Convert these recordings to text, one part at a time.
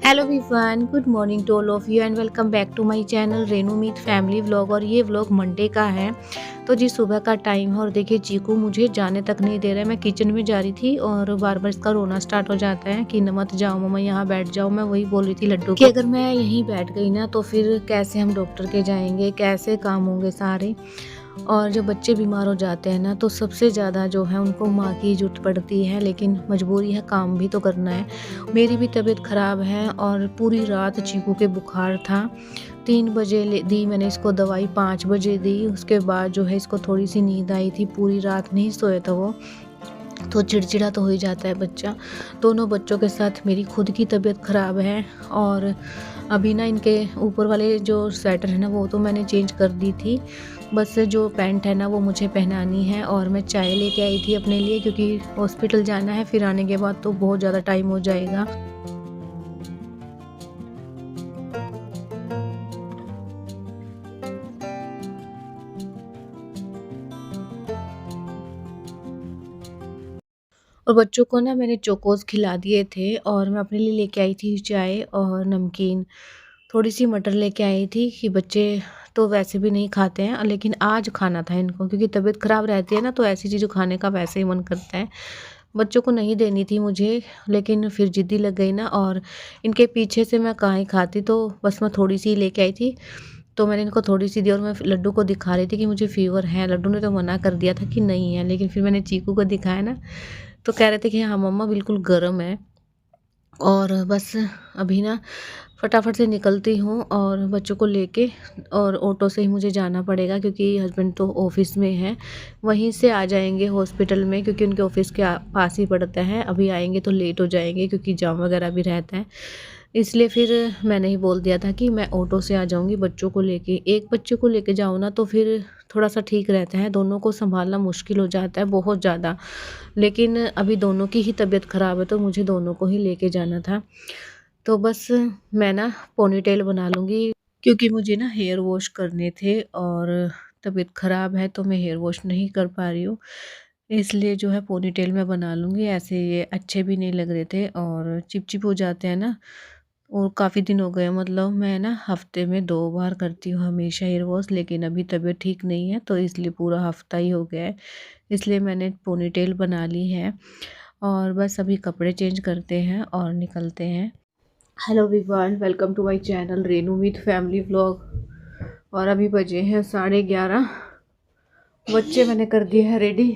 Hello everyone, good morning to all of you and welcome back to my channel Renu Meet family vlog. और ये vlog Monday का है। तो जी सुबह का टाइम है और देखिए चीकू मुझे जाने तक नहीं दे रहा है। मैं किचन में जा रही थी और बार बार इसका रोना स्टार्ट हो जाता है कि न मत जाओ मम्मा, यहाँ बैठ जाओ। मैं वही बोल रही थी लड्डू कि अगर मैं यहीं बैठ गई ना तो फिर कैसे हम डॉक्टर के जाएंगे, कैसे काम होंगे सारे। और जब बच्चे बीमार हो जाते हैं ना तो सबसे ज़्यादा जो है उनको माँ की ज़रूरत पड़ती है, लेकिन मजबूरी है, काम भी तो करना है। मेरी भी तबीयत ख़राब है और पूरी रात चीकू के बुखार था। 3 बजे दी मैंने इसको दवाई, 5 बजे दी। उसके बाद जो है इसको थोड़ी सी नींद आई थी, पूरी रात नहीं सोया था वो। तो चिड़चिड़ा तो हो ही जाता है बच्चा। दोनों बच्चों के साथ मेरी खुद की तबीयत ख़राब है। और अभी ना इनके ऊपर वाले जो स्वेटर है ना वो तो मैंने चेंज कर दी थी। बस जो पैंट है ना वो मुझे पहनानी है। और मैं चाय लेके आई थी अपने लिए क्योंकि हॉस्पिटल जाना है, फिर आने के बाद तो बहुत ज़्यादा टाइम हो जाएगा। और बच्चों को ना मैंने चोकोज़ खिला दिए थे और मैं अपने लिए लेके आई थी चाय और नमकीन। थोड़ी सी मटर लेके आई थी कि बच्चे तो वैसे भी नहीं खाते हैं, लेकिन आज खाना था इनको क्योंकि तबीयत ख़राब रहती है ना तो ऐसी चीज़ें खाने का वैसे ही मन करता है। बच्चों को नहीं देनी थी मुझे, लेकिन फिर ज़िद्दी लग गई ना और इनके पीछे से मैं कहाँ ही खाती, तो बस मैं थोड़ी सी लेके आई थी। तो मैंने इनको थोड़ी सी दी और मैं लड्डू को दिखा रही थी कि मुझे फ़ीवर है। लड्डू ने तो मना कर दिया था कि नहीं है, लेकिन फिर मैंने चीकू को दिखाया ना तो कह रहे थे कि हाँ मम्मा बिल्कुल गर्म है। और बस अभी ना फटाफट से निकलती हूँ और बच्चों को लेके, और ऑटो से ही मुझे जाना पड़ेगा क्योंकि हस्बैंड तो ऑफिस में है। वहीं से आ जाएंगे हॉस्पिटल में क्योंकि उनके ऑफिस के पास ही पड़ता है। अभी आएंगे तो लेट हो जाएंगे क्योंकि जाम वगैरह भी रहता है। इसलिए फिर मैंने ही बोल दिया था कि मैं ऑटो से आ जाऊंगी बच्चों को लेके। एक बच्चे को लेके जाओ ना तो फिर थोड़ा सा ठीक रहता है, दोनों को संभालना मुश्किल हो जाता है बहुत ज़्यादा। लेकिन अभी दोनों की ही तबीयत ख़राब है तो मुझे दोनों को ही लेके जाना था। तो बस मैं ना पोनीटेल बना लूँगी क्योंकि मुझे ना हेयर वॉश करने थे और तबीयत ख़राब है तो मैं हेयर वॉश नहीं कर पा रही हूँ। इसलिए जो है पोनीटेल मैं बना लूँगी। ऐसे ये अच्छे भी नहीं लग रहे थे और चिपचिप हो जाते हैं ना। और काफ़ी दिन हो गए, मतलब मैं ना हफ्ते में 2 बार करती हूँ हमेशा हेयर वॉश, लेकिन अभी तबीयत ठीक नहीं है तो इसलिए पूरा हफ्ता ही हो गया है। इसलिए मैंने पोनीटेल बना ली है और बस अभी कपड़े चेंज करते हैं और निकलते हैं। Hello everyone, welcome to my channel Renu with family vlog. और अभी बजे हैं 11:30। बच्चे मैंने कर दिए हैं रेडी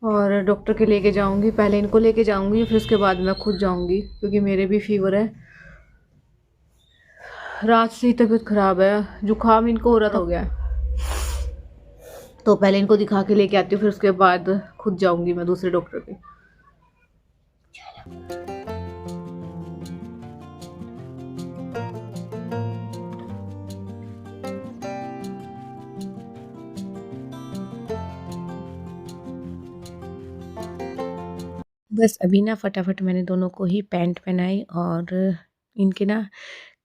और डॉक्टर के लेके जाऊंगी। पहले इनको लेके जाऊंगी फिर उसके बाद मैं खुद जाऊंगी क्योंकि मेरे भी फीवर है। रात से ही तबीयत खराब है, जुकाम इनको हो रहा था, हो गया है। तो पहले इनको दिखा के लेके आती हूँ फिर उसके बाद खुद जाऊंगी मैं दूसरे डॉक्टर के। बस अभी ना फटाफट मैंने दोनों को ही पैंट पहनाई और इनके ना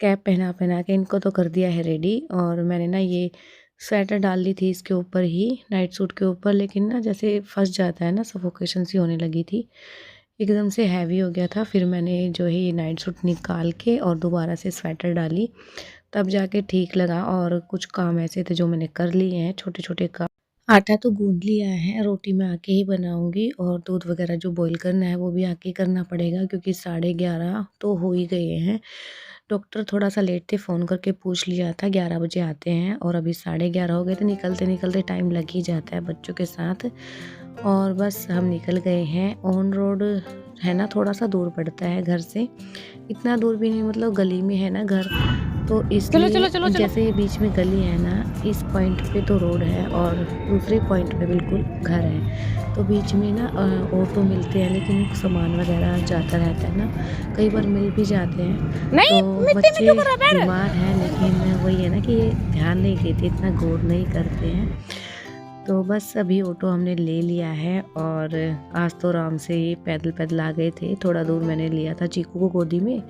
कैप पहना पहना के इनको तो कर दिया है रेडी। और मैंने ना ये स्वेटर डाल दी थी इसके ऊपर ही, नाइट सूट के ऊपर, लेकिन ना जैसे फंस जाता है ना, सफोकेशन सी होने लगी थी, एकदम से हैवी हो गया था। फिर मैंने जो है ये नाइट सूट निकाल के और दोबारा से स्वेटर डाली, तब जाके ठीक लगा। और कुछ काम ऐसे थे जो मैंने कर लिए हैं, छोटे छोटे काम। आटा तो गूंद लिया है, रोटी मैं आके ही बनाऊंगी और दूध वगैरह जो बॉईल करना है वो भी आके ही करना पड़ेगा क्योंकि 11:30 तो हो ही गए हैं। डॉक्टर थोड़ा सा लेट थे, फ़ोन करके पूछ लिया था 11 बजे आते हैं और अभी 11:30 हो गए थे। निकलते निकलते टाइम लग ही जाता है बच्चों के साथ। और बस हम निकल गए हैं। ऑन रोड है ना, थोड़ा सा दूर पड़ता है घर से, इतना दूर भी नहीं, मतलब गली में है ना घर, तो इसलिए चलो चलो चलो जैसे ये बीच में गली है ना, इस पॉइंट पे तो रोड है और दूसरे पॉइंट पे बिल्कुल घर है। तो बीच में ना ऑटो मिलते हैं, लेकिन सामान वगैरह जाता रहता है ना, कई बार मिल भी जाते हैं। नहीं तो बच्चे बीमार हैं लेकिन वही है ना कि ये ध्यान नहीं देते, इतना गौर नहीं करते हैं। तो बस अभी ऑटो हमने ले लिया है और आज तो आराम से ये पैदल पैदल आ गए थे। थोड़ा दूर मैंने लिया था चीकू को गोदी में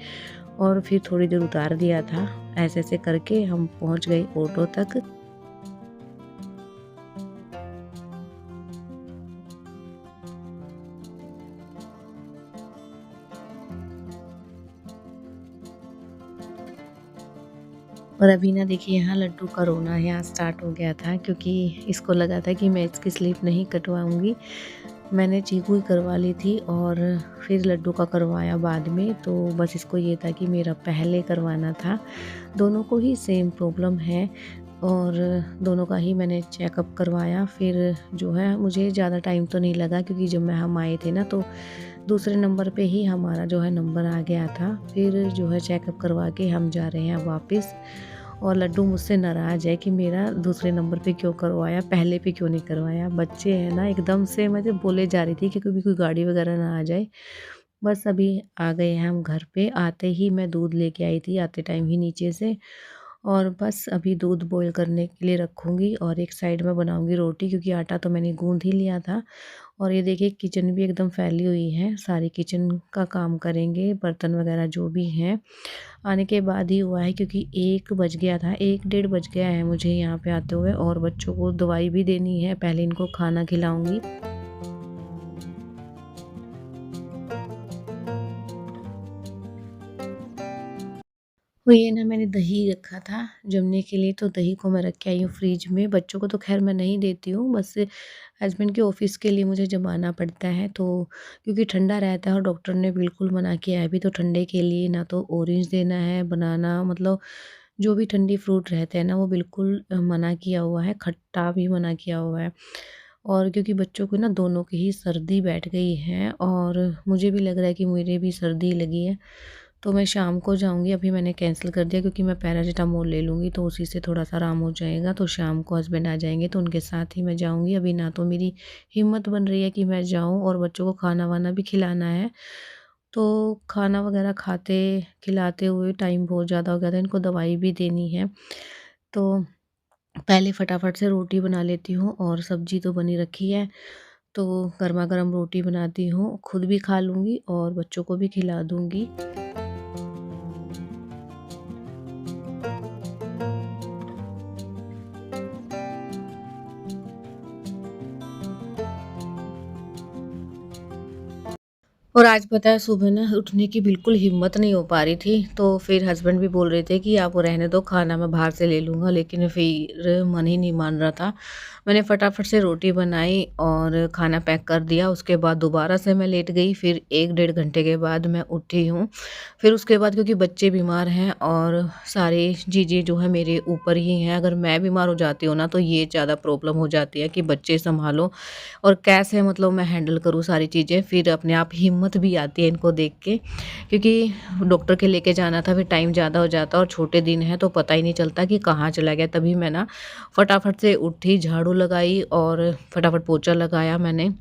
और फिर थोड़ी देर उतार दिया था। ऐसे ऐसे करके हम पहुंच गए ऑटो तक। और अभी ना देखिए यहाँ लड्डू का रोना यहाँ स्टार्ट हो गया था, क्योंकि इसको लगा था कि मैं इसकी स्लीप नहीं कटवाऊँगी। मैंने चीकू ही करवा ली थी और फिर लड्डू का करवाया बाद में, तो बस इसको ये था कि मेरा पहले करवाना था। दोनों को ही सेम प्रॉब्लम है और दोनों का ही मैंने चेकअप करवाया। फिर जो है मुझे ज़्यादा टाइम तो नहीं लगा, क्योंकि जब हम आए थे ना तो दूसरे नंबर पे ही हमारा जो है नंबर आ गया था। फिर जो है चेकअप करवा के हम जा रहे हैं वापस। और लड्डू मुझसे नाराज़ है कि मेरा दूसरे नंबर पे क्यों करवाया, पहले पे क्यों नहीं करवाया। बच्चे हैं ना, एकदम से मैं जब बोले जा रही थी कि कभी कोई गाड़ी वगैरह ना आ जाए। बस अभी आ गए हैं हम घर पे। आते ही मैं दूध लेके आई थी, आते टाइम ही नीचे से। और बस अभी दूध बॉईल करने के लिए रखूँगी और एक साइड में बनाऊँगी रोटी, क्योंकि आटा तो मैंने गूँध ही लिया था। और ये देखिए किचन भी एकदम फैली हुई है, सारी किचन का काम करेंगे, बर्तन वगैरह जो भी हैं आने के बाद ही हुआ है, क्योंकि 1 बज गया था, 1 डेढ़ बज गया है मुझे यहाँ पे आते हुए। और बच्चों को दवाई भी देनी है, पहले इनको खाना खिलाऊँगी। वो ये ना मैंने दही रखा था जमने के लिए, तो दही को मैं रख के आई हूँ फ्रिज में। बच्चों को तो ख़ैर मैं नहीं देती हूँ, बस हस्बैंड के ऑफ़िस के लिए मुझे जमाना पड़ता है, तो क्योंकि ठंडा रहता है और डॉक्टर ने बिल्कुल मना किया है अभी तो ठंडे के लिए, ना तो ऑरेंज देना है, बनाना मतलब जो भी ठंडी फ्रूट रहते हैं ना वो बिल्कुल मना किया हुआ है, खट्टा भी मना किया हुआ है। और क्योंकि बच्चों को ना दोनों की ही सर्दी बैठ गई है और मुझे भी लग रहा है कि मुझे भी सर्दी लगी है। तो मैं शाम को जाऊँगी, अभी मैंने कैंसिल कर दिया, क्योंकि मैं पैरासिटामोल ले लूँगी तो उसी से थोड़ा-सा आराम हो जाएगा। तो शाम को हस्बैंड आ जाएँगे तो उनके साथ ही मैं जाऊँगी। अभी ना तो मेरी हिम्मत बन रही है कि मैं जाऊँ, और बच्चों को खाना-वाना भी खिलाना है। तो खाना वगैरह खाते खिलाते हुए टाइम बहुत ज़्यादा हो गया था, इनको दवाई भी देनी है। तो पहले फटाफट से रोटी बना लेती हूँ और सब्ज़ी तो बनी रखी है, तो गरमा-गरम रोटी बनाती हूँ, खुद भी खा लूँगी और बच्चों को भी खिला दूँगी। और आज पता है सुबह ना उठने की बिल्कुल हिम्मत नहीं हो पा रही थी, तो फिर हस्बैंड भी बोल रहे थे कि आप रहने दो, खाना मैं बाहर से ले लूँगा, लेकिन फिर मन ही नहीं मान रहा था। मैंने फटाफट से रोटी बनाई और खाना पैक कर दिया, उसके बाद दोबारा से मैं लेट गई, फिर 1 डेढ़ घंटे के बाद मैं उठी हूँ। फिर उसके बाद क्योंकि बच्चे बीमार हैं और सारी चीज़ें जो है मेरे ऊपर ही हैं, अगर मैं बीमार हो जाती हूँ ना तो ये ज़्यादा प्रॉब्लम हो जाती है कि बच्चे सँभालो और कैसे मतलब मैं हैंडल करूँ सारी चीज़ें। फिर अपने आप हिम्मत भी आती है इनको देख के, क्योंकि डॉक्टर के लेके जाना था, फिर टाइम ज़्यादा हो जाता और छोटे दिन हैं तो पता ही नहीं चलता कि कहाँ चला गया। तभी मैं ना फटाफट से उठी, झाड़ू लगाई और फटाफट पोछा लगाया मैंने।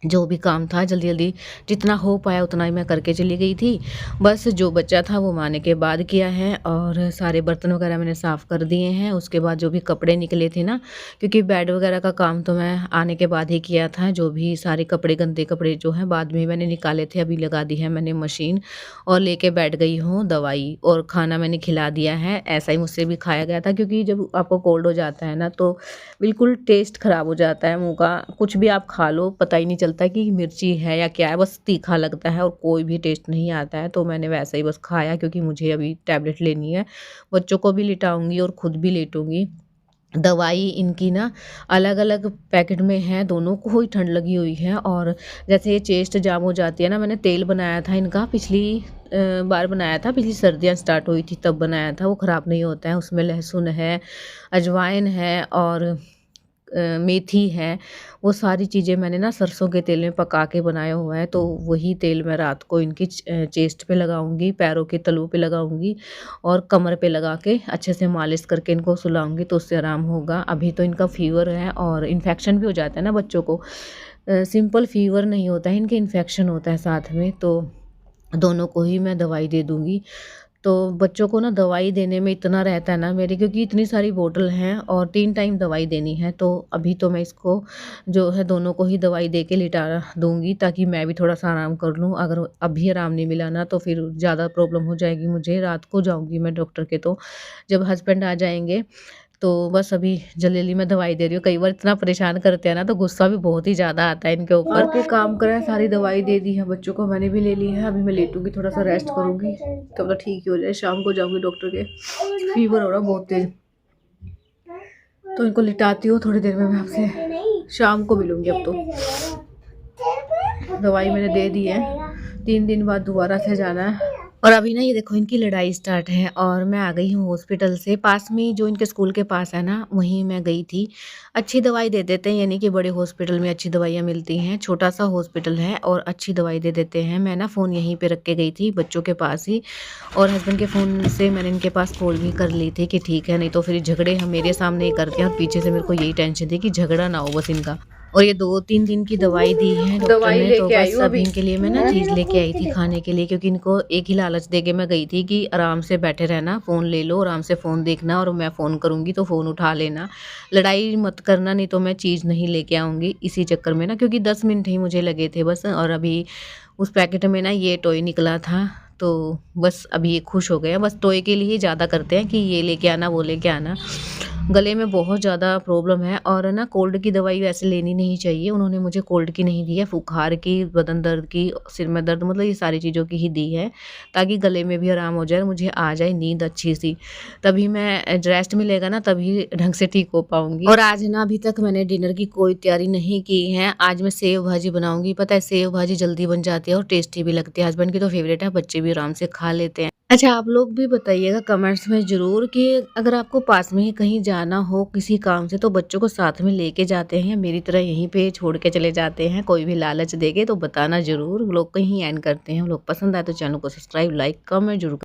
जो भी काम था जल्दी-जल्दी जितना हो पाया उतना ही मैं करके चली गई थी। बस जो बचा था वो माँ ने के बाद किया है और सारे बर्तन वगैरह मैंने साफ़ कर दिए हैं। उसके बाद जो भी कपड़े निकले थे ना, क्योंकि बेड वगैरह का काम तो मैं आने के बाद ही किया था। जो भी सारे कपड़े गंदे कपड़े जो हैं बाद में मैंने निकाले थे, अभी लगा दी है मैंने मशीन और लेके बैठ गई हूँ दवाई, और खाना मैंने खिला दिया है। ऐसा ही मुझसे भी खाया गया था, क्योंकि जब आपको कोल्ड हो जाता है ना तो बिल्कुल टेस्ट ख़राब हो जाता है मुँह का। कुछ भी आप खा लो पता ही नहीं चलता कि मिर्ची है या क्या है, बस तीखा लगता है और कोई भी टेस्ट नहीं आता है। तो मैंने वैसे ही बस खाया, क्योंकि मुझे अभी टैबलेट लेनी है। बच्चों को भी लिटाऊँगी और खुद भी लेटूँगी। दवाई इनकी ना अलग-अलग पैकेट में है, दोनों को ही ठंड लगी हुई है। और जैसे ये चेस्ट जाम हो जाती है ना, मैंने तेल बनाया था इनका पिछली बार बनाया था, पिछली सर्दियाँ स्टार्ट हुई थी तब बनाया था, वो ख़राब नहीं होता है। उसमें लहसुन है, अजवाइन है और मेथी है। वो सारी चीज़ें मैंने ना सरसों के तेल में पका के बनाया हुआ है, तो वही तेल मैं रात को इनकी चेस्ट पे लगाऊँगी, पैरों के तलवों पे लगाऊँगी और कमर पे लगा के अच्छे से मालिश करके इनको सुलाऊँगी, तो उससे आराम होगा। अभी तो इनका फ़ीवर है और इन्फेक्शन भी हो जाता है ना बच्चों को। सिंपल फ़ीवर नहीं होता है, इनके इन्फेक्शन होता है साथ में, तो दोनों को ही मैं दवाई दे दूँगी। तो बच्चों को ना दवाई देने में इतना रहता है ना मेरे, क्योंकि इतनी सारी बॉटल हैं और 3 टाइम दवाई देनी है, तो अभी तो मैं इसको जो है दोनों को ही दवाई दे के लिटा दूँगी, ताकि मैं भी थोड़ा-सा आराम कर लूँ। अगर अभी आराम नहीं मिला ना तो फिर ज़्यादा प्रॉब्लम हो जाएगी मुझे। रात को जाऊँगी मैं डॉक्टर के, तो जब हस्बैंड आ जाएँगे तो बस अभी जल्दी-जल्दी मैं दवाई दे रही हूँ। कई बार इतना परेशान करते हैं ना तो गुस्सा भी बहुत ही ज़्यादा आता है इनके ऊपर। के काम करें, सारी दवाई दे दी है, बच्चों को मैंने भी ले ली है। अभी मैं लेटूँगी, थोड़ा-सा रेस्ट करूँगी, तब तक ठीक ही हो जाए। शाम को जाऊँगी डॉक्टर के। फीवर हो रहा बहुत तेज। तो इनको लिटाती हूँ, थोड़ी देर में मैं आपसे शाम को मिलूंगी। अब तो दवाई मैंने दे दी है, 3 दिन बाद दोबारा से जाना है। और अभी ना ये देखो इनकी लड़ाई स्टार्ट है और मैं आ गई हूँ हॉस्पिटल से। पास में जो इनके स्कूल के पास है ना, वहीं मैं गई थी। अच्छी दवाई दे देते हैं, यानी कि बड़े हॉस्पिटल में अच्छी दवाइयाँ मिलती हैं। छोटा सा हॉस्पिटल है और अच्छी दवाई दे देते हैं। मैं ना फ़ोन यहीं पे रख के गई थी बच्चों के पास ही, और हस्बैंड के फ़ोन से मैंने इनके पास कॉल भी कर ली थी कि ठीक है, नहीं तो फिर झगड़े हम मेरे सामने ही करते हैं। और पीछे से मेरे को यही टेंशन थी कि झगड़ा ना हो बस इनका। और ये 2-3 दिन की दवाई दी है डॉक्टर ने, तो बस अभी इनके लिए मैं ना चीज़ लेके आई थी खाने के लिए, क्योंकि इनको एक ही लालच दे के मैं गई थी कि आराम से बैठे रहना, फ़ोन ले लो, आराम से फ़ोन देखना, और मैं फ़ोन करूँगी तो फ़ोन उठा लेना, लड़ाई मत करना, नहीं तो मैं चीज़ नहीं लेके आऊँगी। इसी चक्कर में ना, क्योंकि 10 मिनट ही मुझे लगे थे बस, और अभी उस पैकेट में ना ये टॉय निकला था, तो बस अभी ये खुश हो गए हैं। बस टॉय के लिए ज़्यादा करते हैं कि ये लेके आना, वो लेके आना। गले में बहुत ज़्यादा प्रॉब्लम है, और ना कोल्ड की दवाई वैसे लेनी नहीं चाहिए। उन्होंने मुझे कोल्ड की नहीं दी है, बुखार की, बदन दर्द की, सिर में दर्द, मतलब ये सारी चीज़ों की ही दी है, ताकि गले में भी आराम हो जाए और मुझे आ जाए नींद अच्छी सी। तभी मैं रेस्ट मिलेगा ना, तभी ढंग से ठीक हो पाऊँगी। और आज ना अभी तक मैंने डिनर की कोई तैयारी नहीं की है। आज मैं सेव भाजी बनाऊँगी। पता है सेव भाजी जल्दी बन जाती है और टेस्टी भी लगती है। हस्बैंड की तो फेवरेट है, बच्चे भी आराम से खा लेते हैं। अच्छा, आप लोग भी बताइएगा कमेंट्स में ज़रूर कि अगर आपको पास में ही कहीं जाना हो किसी काम से, तो बच्चों को साथ में लेके जाते हैं या मेरी तरह यहीं पे छोड़ के चले जाते हैं? कोई भी लालच देके तो बताना ज़रूर। लोग कहीं एंड करते हैं। लोग पसंद आए तो चैनल को सब्सक्राइब, लाइक, कमेंट ज़रूर।